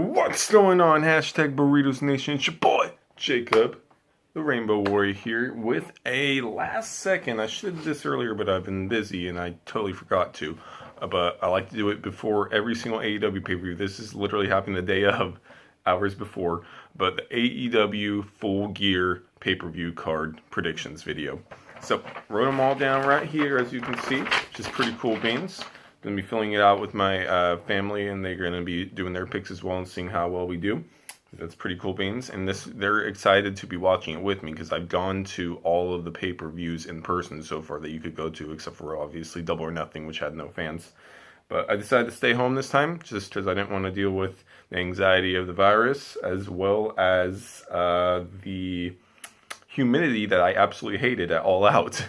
What's going on? Hashtag Burritos Nation. It's your boy, Jacob, the Rainbow Warrior here with a last second. I should have did this earlier, but I've been busy and I totally forgot to. But I like to do it before every single AEW pay-per-view. This is literally happening the day of, hours before. But the AEW Full Gear pay-per-view card predictions video. So, wrote them all down right here, as you can see. Just pretty cool beans. Going to be filling it out with my family, and they're going to be doing their picks as well and seeing how well we do. That's pretty cool beans, and they're excited to be watching it with me because I've gone to all of the pay-per-views in person so far that you could go to, except for obviously Double or Nothing, which had no fans. But I decided to stay home this time just because I didn't want to deal with the anxiety of the virus as well as the humidity that I absolutely hated at All Out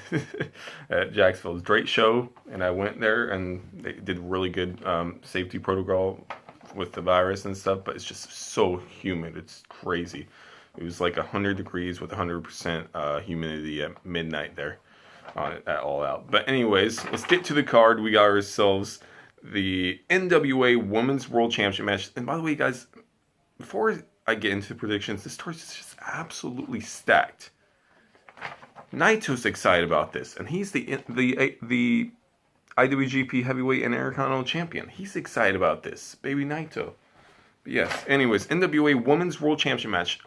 at Jacksonville. It was a great show, and I went there, and they did really good safety protocol with the virus and stuff, but it's just so humid. It's crazy. It was like 100 degrees with 100% humidity at midnight there at All Out. But anyways, let's get to the card. We got ourselves the NWA Women's World Championship match. And by the way, guys, before I get into the predictions, this story is just absolutely stacked. Naito's excited about this, and he's the IWGP Heavyweight and Intercontinental Champion. He's excited about this, baby Naito. But yes, anyways, NWA Women's World Championship match.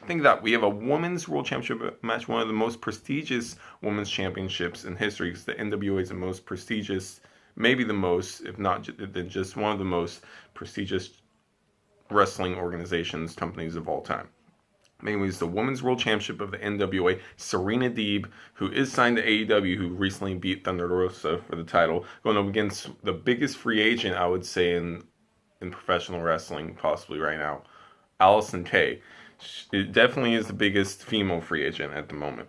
Think of that, we have a Women's World Championship match, one of the most prestigious women's championships in history, because the NWA is the most prestigious, maybe the most, if not just one of the most prestigious wrestling organizations, companies of all time. Anyways, the Women's World Championship of the NWA, Serena Deeb, who is signed to AEW, who recently beat Thunder Rosa for the title, going up against the biggest free agent, I would say, in professional wrestling, possibly right now, Allison Kay. It definitely is the biggest female free agent at the moment.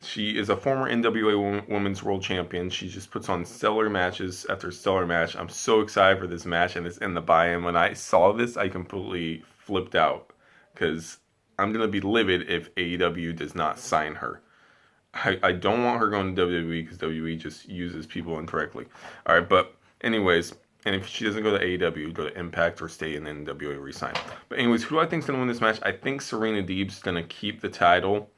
She is a former NWA Women's World Champion. She just puts on stellar matches after stellar match. I'm so excited for this match, and it's in the buy-in. When I saw this, I completely flipped out, because I'm going to be livid if AEW does not sign her. I don't want her going to WWE because WWE just uses people incorrectly. Alright, but anyways, and if she doesn't go to AEW, go to Impact or stay in NWA resign. But anyways, who do I think is going to win this match? I think Serena Deeb's going to keep the title,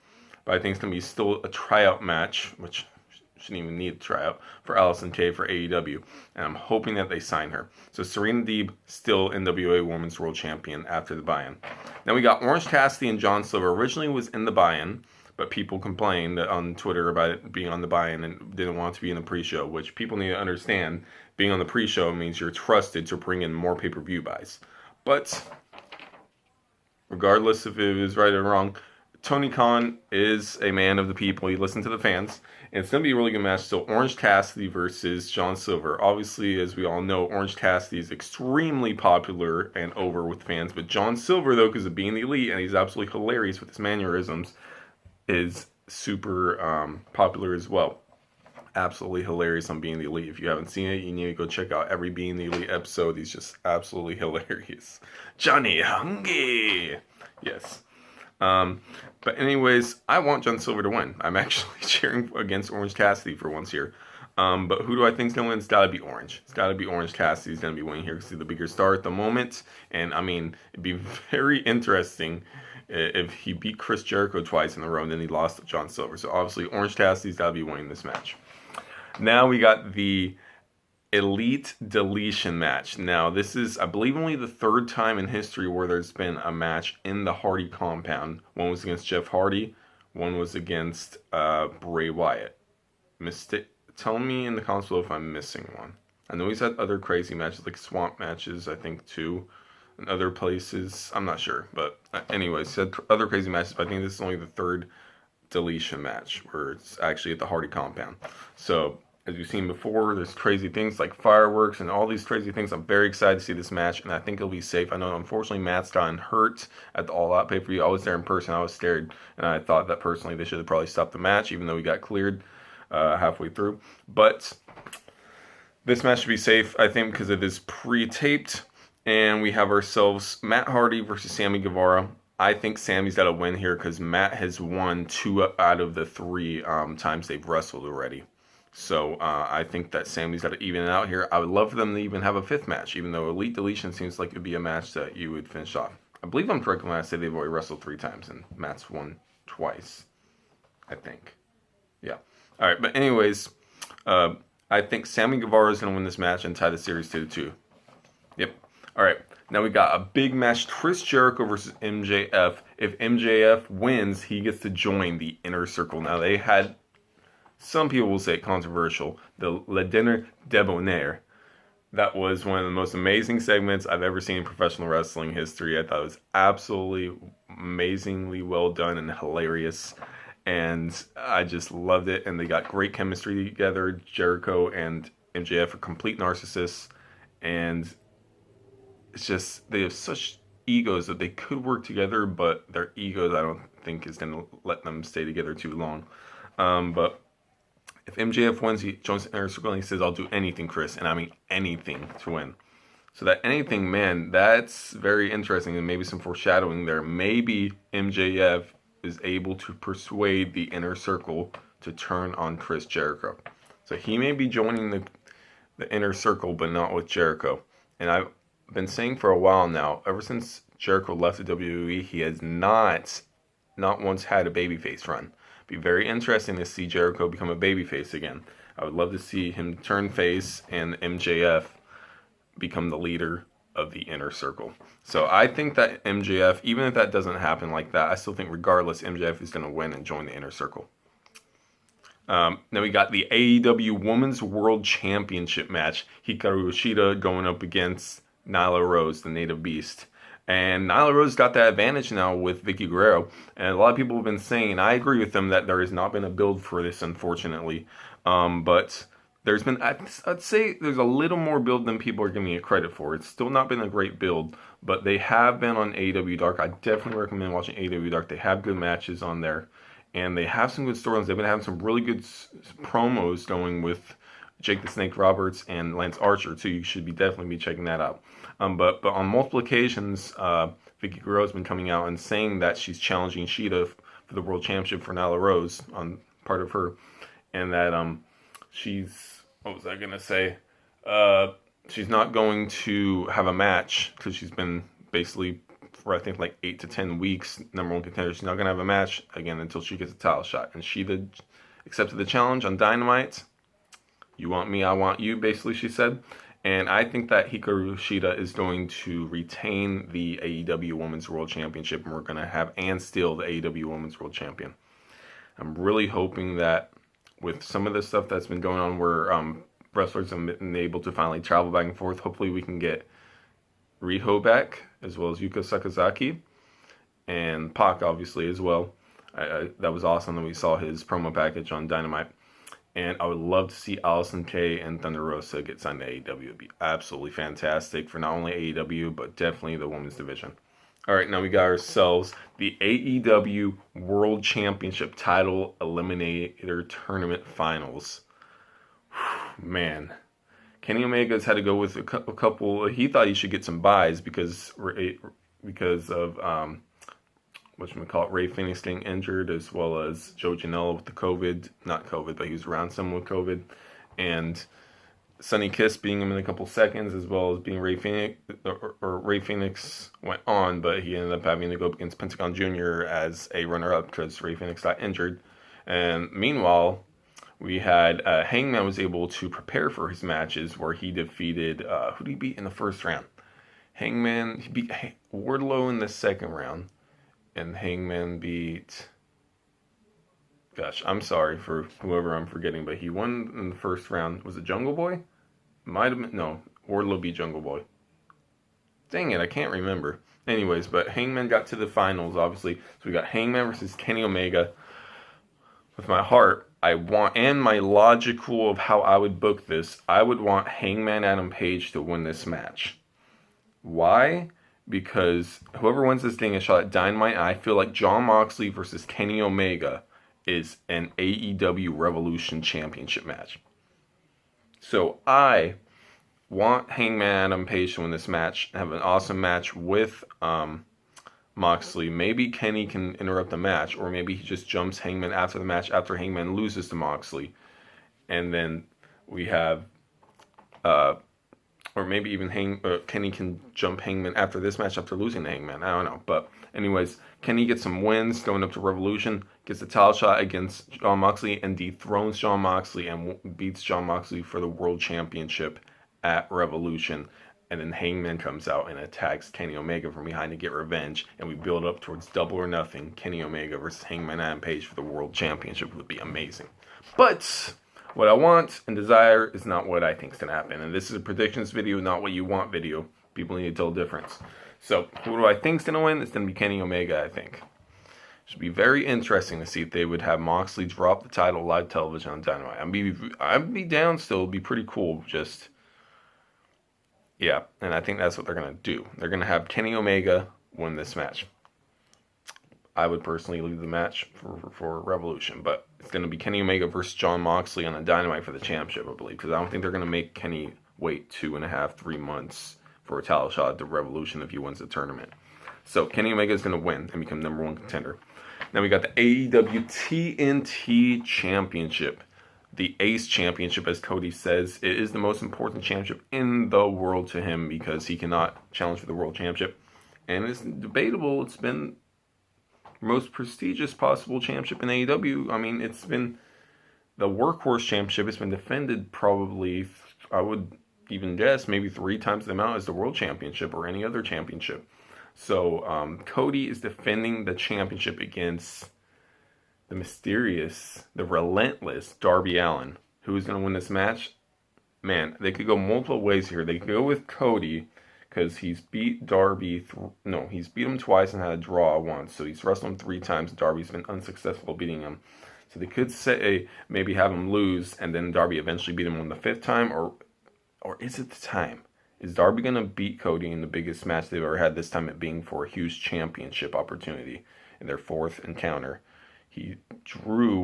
but I think it's going to be still a tryout match, which shouldn't even need a tryout, for Allison Kay for AEW. And I'm hoping that they sign her. So Serena Deeb, still NWA Women's World Champion after the buy-in. Now we got Orange Cassidy and John Silver. Originally was in the buy-in, but people complained on Twitter about it being on the buy-in and didn't want it to be in the pre-show, which people need to understand. Being on the pre-show means you're trusted to bring in more pay-per-view buys. But regardless if it was right or wrong, Tony Khan is a man of the people. He listens to the fans. And it's going to be a really good match. So Orange Cassidy versus John Silver. Obviously, as we all know, Orange Cassidy is extremely popular and over with fans. But John Silver, though, because of being the elite, and he's absolutely hilarious with his mannerisms, is super popular as well. Absolutely hilarious on Being the Elite. If you haven't seen it, you need to go check out every Being the Elite episode. He's just absolutely hilarious. Johnny Hungee! Yes. But anyways, I want John Silver to win. I'm actually cheering against Orange Cassidy for once here. But who do I think is going to win? It's got to be Orange. It's got to be Orange Cassidy's going to be winning here because he's the bigger star at the moment. And, I mean, it'd be very interesting if he beat Chris Jericho twice in a row and then he lost to John Silver. So, obviously, Orange Cassidy's got to be winning this match. Now we got the Elite Deletion match. Now, this is, I believe, only the third time in history where there's been a match in the Hardy compound. One was against Jeff Hardy. One was against Bray Wyatt. Tell me in the comments below if I'm missing one. I know he's had other crazy matches, like swamp matches, I think, too. In other places. I'm not sure. But anyways, he had other crazy matches. But I think this is only the third deletion match where it's actually at the Hardy compound. So, as you've seen before, there's crazy things like fireworks and all these crazy things. I'm very excited to see this match, and I think it'll be safe. I know, unfortunately, Matt's gotten hurt at the All Out pay-per-view. I was there in person. I was scared, and I thought that, personally, they should have probably stopped the match, even though we got cleared halfway through. But this match should be safe, I think, because it is pre-taped, and we have ourselves Matt Hardy versus Sammy Guevara. I think Sammy's got to win here because Matt has won 2 out of the 3 times they've wrestled already. So I think that Sammy's got to even it out here. I would love for them to even have a fifth match, even though Elite Deletion seems like it would be a match that you would finish off. I believe I'm correct when I say they've already wrestled 3 times and Matt's won twice, I think. Yeah. All right, but anyways, I think Sammy Guevara is going to win this match and tie the series 2-2. Yep. All right. Now we got a big match: Chris Jericho versus MJF. If MJF wins, he gets to join the Inner Circle. Now they had, some people will say controversial, the Le Dinner Debonair. That was one of the most amazing segments I've ever seen in professional wrestling history. I thought it was absolutely amazingly well done and hilarious. And I just loved it. And they got great chemistry together. Jericho and MJF are complete narcissists. And it's just, they have such egos that they could work together, but their egos, I don't think, is going to let them stay together too long. But if MJF wins, he joins the Inner Circle and he says, I'll do anything, Chris. And I mean anything to win. So that anything, man, that's very interesting. And maybe some foreshadowing there. Maybe MJF is able to persuade the Inner Circle to turn on Chris Jericho. So he may be joining the Inner Circle, but not with Jericho. And I've been saying for a while now, ever since Jericho left the WWE, he has not once had a babyface run. Be very interesting to see Jericho become a babyface again. I would love to see him turn face and MJF become the leader of the Inner Circle. So I think that MJF, even if that doesn't happen like that, I still think regardless, MJF is going to win and join the Inner Circle. Now we got the AEW Women's World Championship match. Hikaru Shida going up against Nyla Rose, the Native Beast. And Nyla Rose got that advantage now with Vicky Guerrero. And a lot of people have been saying, and I agree with them, that there has not been a build for this, unfortunately. But there's been, I'd say there's a little more build than people are giving it credit for. It's still not been a great build, but they have been on AEW Dark. I definitely recommend watching AEW Dark. They have good matches on there, and they have some good storylines. They've been having some really good promos going with Jake the Snake Roberts and Lance Archer, too. You should definitely be checking that out. But on multiple occasions, Vicky Guerrero has been coming out and saying that she's challenging Shida for the World Championship for Nyla Rose on part of her, and that she's, what was I going to say? She's not going to have a match because she's been basically for I think like 8 to 10 weeks number 1 contender. She's not going to have a match again until she gets a title shot. And Shida accepted the challenge on Dynamite. You want me, I want you, basically she said. And I think that Hikaru Shida is going to retain the AEW Women's World Championship, and we're going to have and still the AEW Women's World Champion. I'm really hoping that with some of the stuff that's been going on where wrestlers have been able to finally travel back and forth, hopefully we can get Riho back, as well as Yuka Sakazaki, and Pac, obviously, as well. That was awesome that we saw his promo package on Dynamite. And I would love to see Allison Kay and Thunder Rosa get signed to AEW. It would be absolutely fantastic for not only AEW, but definitely the women's division. All right, now we got ourselves the AEW World Championship Title Eliminator Tournament Finals. Man, Kenny Omega's had to go with a couple. He thought he should get some buys because of whatchamacallit, Ray Phoenix getting injured, as well as Joe Janela with the COVID. Not COVID, but he was around someone with COVID. And Sonny Kiss being him in a couple seconds, as well as being Ray Phoenix. Or Ray Phoenix went on, but he ended up having to go up against Pentagon Jr. as a runner-up because Ray Phoenix got injured. And meanwhile, we had Hangman was able to prepare for his matches where he defeated, who did he beat in the first round? Hangman, he beat Wardlow in the second round. And Hangman beat, gosh, I'm sorry for whoever I'm forgetting, but he won in the first round. Was it Jungle Boy? Might have been, no, Wardlow beat Jungle Boy. Dang it, I can't remember. Anyways, but Hangman got to the finals, obviously. So we got Hangman versus Kenny Omega. With my heart, I want, and my logical of how I would book this, I would want Hangman Adam Page to win this match. Why? Because whoever wins this thing is shot at Dynamite, and I feel like Jon Moxley versus Kenny Omega is an AEW Revolution Championship match. So I want Hangman Adam Page to win this match, have an awesome match with Moxley. Maybe Kenny can interrupt the match, or maybe he just jumps Hangman after the match after Hangman loses to Moxley. and then we have, or maybe even Kenny can jump Hangman after this match after losing to Hangman. I don't know, but anyways, Kenny gets some wins going up to Revolution, gets a title shot against Jon Moxley, and dethrones Jon Moxley and beats Jon Moxley for the World Championship at Revolution. And then Hangman comes out and attacks Kenny Omega from behind to get revenge, and we build up towards Double or Nothing. Kenny Omega versus Hangman Adam Page for the World Championship would be amazing. But what I want and desire is not what I think is going to happen. And this is a predictions video, not what you want video. People need to tell the difference. So, who do I think is going to win? It's going to be Kenny Omega, I think. Should be very interesting to see if they would have Moxley drop the title live television on Dynamite. I'd be down still. It'd be pretty cool. Just, yeah. And I think that's what they're going to do. They're going to have Kenny Omega win this match. I would personally leave the match for Revolution, but it's going to be Kenny Omega versus Jon Moxley on a Dynamite for the championship, I believe, because I don't think they're going to make Kenny wait 2.5, 3 months for a title shot at the Revolution if he wins the tournament. So Kenny Omega is going to win and become #1 contender. Now we got the AEW TNT Championship, the Ace Championship, as Cody says. It is the most important championship in the world to him because he cannot challenge for the World Championship, and it's debatable. It's been most prestigious possible championship in AEW. I mean, it's been the workhorse championship. It's been defended probably, I would even guess, maybe 3 times the amount as the world championship or any other championship. So Cody is defending the championship against the mysterious, the relentless Darby Allin. Who is going to win this match? Man, they could go multiple ways here. They could go with Cody, because he's beat Darby, he's beat him twice and had a draw once. So he's wrestled him 3 times. Darby's been unsuccessful beating him. So they could say maybe have him lose and then Darby eventually beat him on the 5th time, or is it the time? Is Darby going to beat Cody in the biggest match they've ever had, this time it being for a huge championship opportunity in their 4th encounter? He drew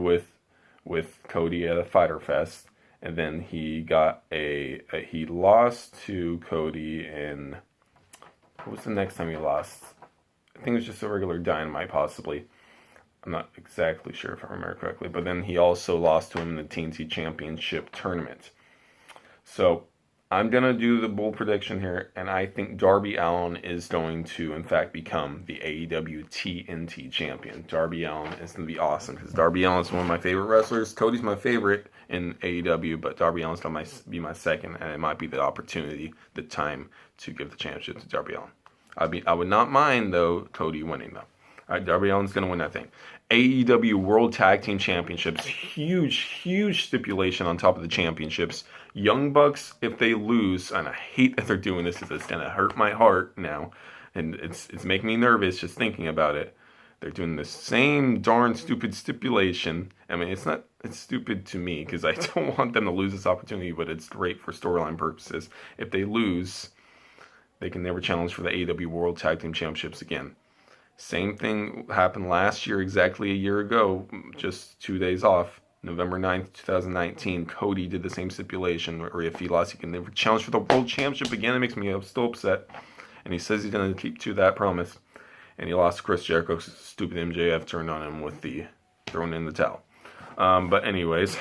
with Cody at a Fyter Fest. And then he got he lost to Cody in, what was the next time he lost? I think it was just a regular Dynamite, possibly. I'm not exactly sure if I remember correctly. But then he also lost to him in the TNT Championship tournament. So I'm going to do the bold prediction here. And I think Darby Allin is going to, in fact, become the AEW TNT champion. Darby Allin is going to be awesome, because Darby Allin is one of my favorite wrestlers. Cody's my favorite in AEW, but Darby Allin's going to be my second, and it might be the opportunity, the time to give the championship to Darby Allin. I would not mind, though, Cody winning, though. All right, Darby Allin's going to win that thing. AEW World Tag Team Championships. Huge stipulation on top of the championships. Young Bucks, if they lose, and I hate that they're doing this because it's going to hurt my heart now, and it's making me nervous just thinking about it. They're doing the same darn stupid stipulation. I mean, it's stupid to me because I don't want them to lose this opportunity, but it's great for storyline purposes. If they lose, they can never challenge for the AEW World Tag Team Championships again. Same thing happened last year, exactly a year ago, just 2 days off. November 9th, 2019, Cody did the same stipulation where if he lost, he can never challenge for the World Championship again. It makes me still upset. And he says he's going to keep to that promise. And he lost to Chris Jericho. Stupid MJF turned on him with the throwing in the towel. But anyways,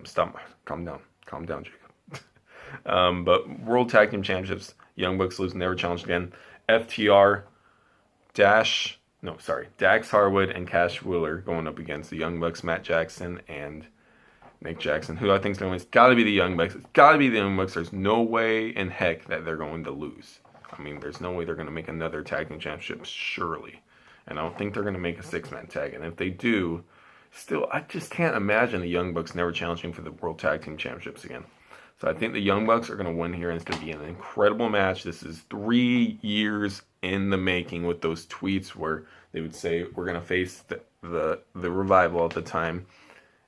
stop. Calm down, Jacob. But World Tag Team Championships, Young Bucks lose, never challenged again. FTR, Dax Harwood and Cash Wheeler going up against the Young Bucks, Matt Jackson and Nick Jackson. Who I think is going to win? It's got to be the Young Bucks. It's got to be the Young Bucks. There's no way in heck that they're going to lose. I mean, there's no way they're going to make another tag team championship, surely. And I don't think they're going to make a 6-man tag. And if they do, still, I just can't imagine the Young Bucks never challenging for the World Tag Team Championships again. So I think the Young Bucks are going to win here, and it's going to be an incredible match. This is 3 years in the making with those tweets where they would say, we're going to face the Revival at the time,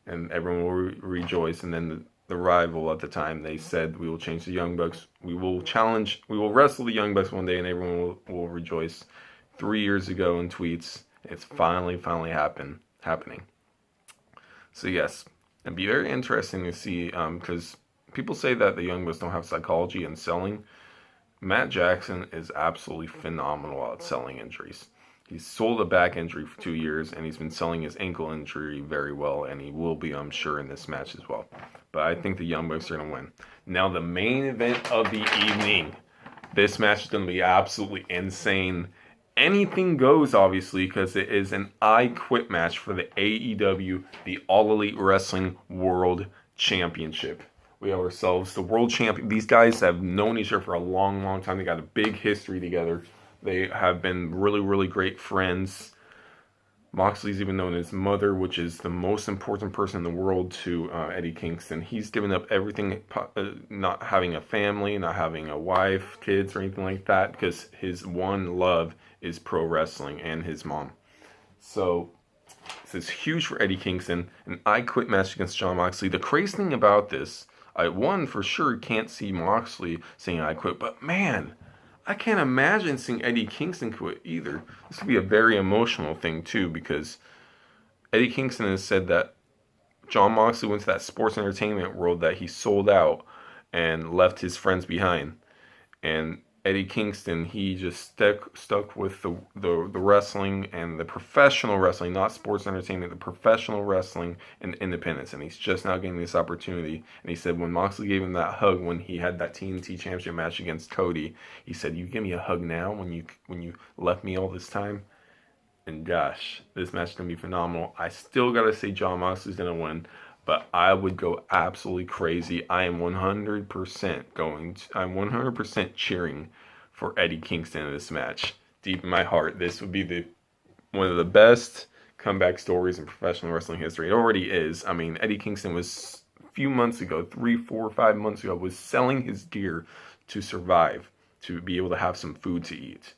and everyone will rejoice. And then the Rival at the time, they said, we will change the Young Bucks. We will wrestle the Young Bucks one day, and everyone will rejoice. 3 years ago in tweets, it's finally happening. So yes, it'd be very interesting to see, because people say that the Young Bucks don't have psychology in selling. Matt Jackson is absolutely phenomenal at selling injuries. He's sold a back injury for 2 years, and he's been selling his ankle injury very well, and he will be, I'm sure, in this match as well. But I think the Young Bucks are going to win. Now, the main event of the evening. This match is going to be absolutely insane. Anything goes, obviously, because it is an I Quit match for the AEW, the All Elite Wrestling World Championship. We have ourselves the world champion. These guys have known each other for a long, long time. They got a big history together. They have been really, really great friends. Moxley's even known his mother, which is the most important person in the world to Eddie Kingston. He's given up everything, not having a family, not having a wife, kids, or anything like that, because his one love is pro wrestling and his mom. So this is huge for Eddie Kingston. An I Quit match against Jon Moxley. The crazy thing about this, one, for sure can't see Moxley saying I quit, but man, I can't imagine seeing Eddie Kingston quit either. This could be a very emotional thing too, because Eddie Kingston has said that Jon Moxley went to that sports entertainment world that he sold out and left his friends behind. And Eddie Kingston, he just stuck with the wrestling and the professional wrestling, not sports entertainment, the professional wrestling and independence. And he's just now getting this opportunity. And he said when Moxley gave him that hug when he had that TNT Championship match against Cody, he said, "You give me a hug now when you left me all this time." And gosh, this match is going to be phenomenal. I still got to say Jon Moxley's going to win. But I would go absolutely crazy. I'm 100% cheering for Eddie Kingston in this match. Deep in my heart, this would be one of the best comeback stories in professional wrestling history. It already is. I mean, Eddie Kingston was a few months ago, 3, 4, 5 months ago, was selling his gear to survive, to be able to have some food to eat.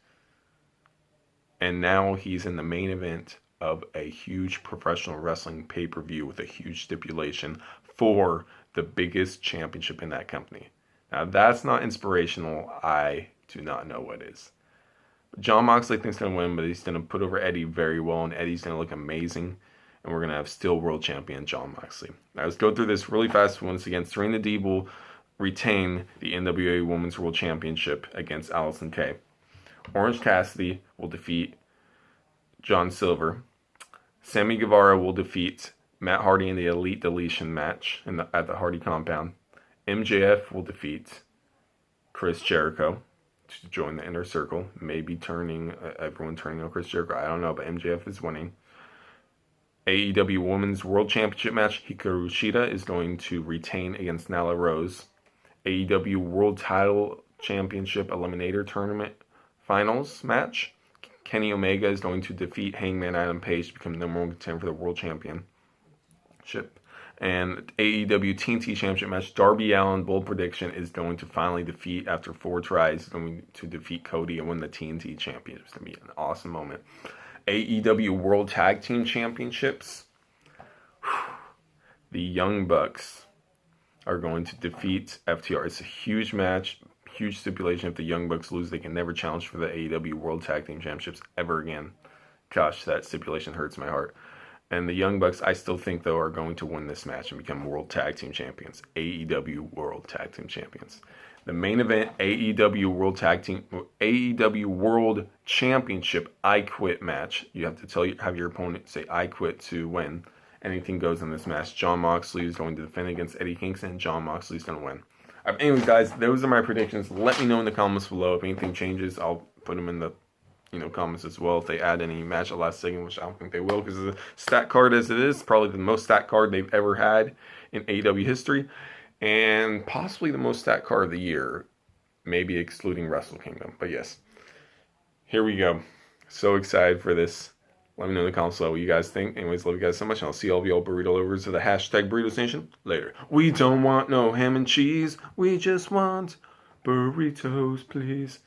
And now he's in the main event of a huge professional wrestling pay-per-view with a huge stipulation for the biggest championship in that company. Now, that's not inspirational. I do not know what is. Jon Moxley thinks he's going to win, but he's going to put over Eddie very well, and Eddie's going to look amazing, and we're going to have still world champion Jon Moxley. Now, let's go through this really fast. Once again, Serena Deeb will retain the NWA Women's World Championship against Allison Kay. Orange Cassidy will defeat John Silver. Sammy Guevara will defeat Matt Hardy in the Elite Deletion match at the Hardy compound. MJF will defeat Chris Jericho to join the Inner Circle. Maybe everyone turning on Chris Jericho. I don't know, but MJF is winning. AEW Women's World Championship match. Hikaru Shida is going to retain against Nyla Rose. AEW World Title Championship Eliminator Tournament Finals match. Kenny Omega is going to defeat Hangman Adam Page to become the number one contender for the World Championship. And AEW TNT Championship match, Darby Allin, bold prediction, is going to finally defeat, after 4 tries, going to defeat Cody and win the TNT Championship. It's going to be an awesome moment. AEW World Tag Team Championships. The Young Bucks are going to defeat FTR. It's a huge match. Huge stipulation. If the Young Bucks lose, they can never challenge for the AEW World Tag Team Championships ever again. Gosh, that stipulation hurts my heart. And the Young Bucks, I still think, though, are going to win this match and become World Tag Team Champions. AEW World Tag Team Champions. The main event, AEW World Championship I Quit match. You have to have your opponent say I quit to win. Anything goes in this match. Jon Moxley is going to defend against Eddie Kingston. Jon Moxley is going to win. Anyways, guys, those are my predictions. Let me know in the comments below. If anything changes, I'll put them in the comments as well. If they add any match at last second, which I don't think they will, because the stat card as it is, probably the most stat card they've ever had in AEW history, and possibly the most stat card of the year, maybe excluding Wrestle Kingdom. But yes, here we go. So excited for this. Let me know in the comments below what you guys think. Anyways, love you guys so much, and I'll see all of y'all burrito lovers of the hashtag Burritos Nation later. We don't want no ham and cheese. We just want burritos, please.